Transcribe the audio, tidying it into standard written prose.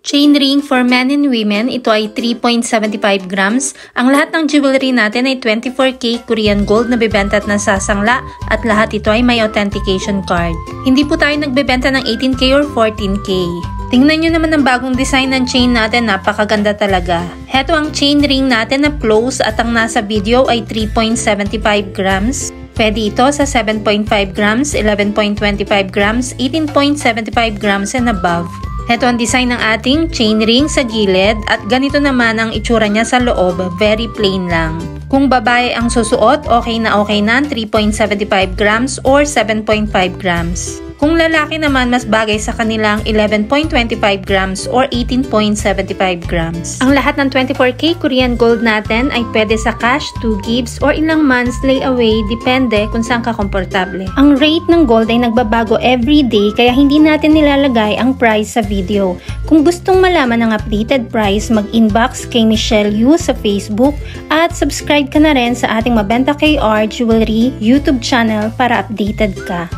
Chain ring for men and women, ito ay 3.75 grams. Ang lahat ng jewelry natin ay 24K Korean gold na bebenta at nasasangla at lahat ito ay may authentication card. Hindi po tayo nagbebenta ng 18K or 14K. Tingnan nyo naman ang bagong design ng chain natin, napakaganda talaga. Heto ang chain ring natin na close at ang nasa video ay 3.75 grams. Pwede ito sa 7.5 grams, 11.25 grams, 18.75 grams and above. Ito ang design ng ating chain ring sa gilid at ganito naman ang itsura niya sa loob, very plain lang. Kung babae ang susuot, okay na 3.75 grams or 7.5 grams. Kung lalaki naman, mas bagay sa kanilang 11.25 grams or 18.75 grams. Ang lahat ng 24K Korean gold natin ay pwede sa cash, 2 gifts, or ilang months layaway, depende kung saan ka komportable. Ang rate ng gold ay nagbabago every day kaya hindi natin nilalagay ang price sa video. Kung gustong malaman ang updated price, mag-inbox kay Michelle Yu sa Facebook at subscribe ka na rin sa ating Mabenta KR Jewelry YouTube channel para updated ka.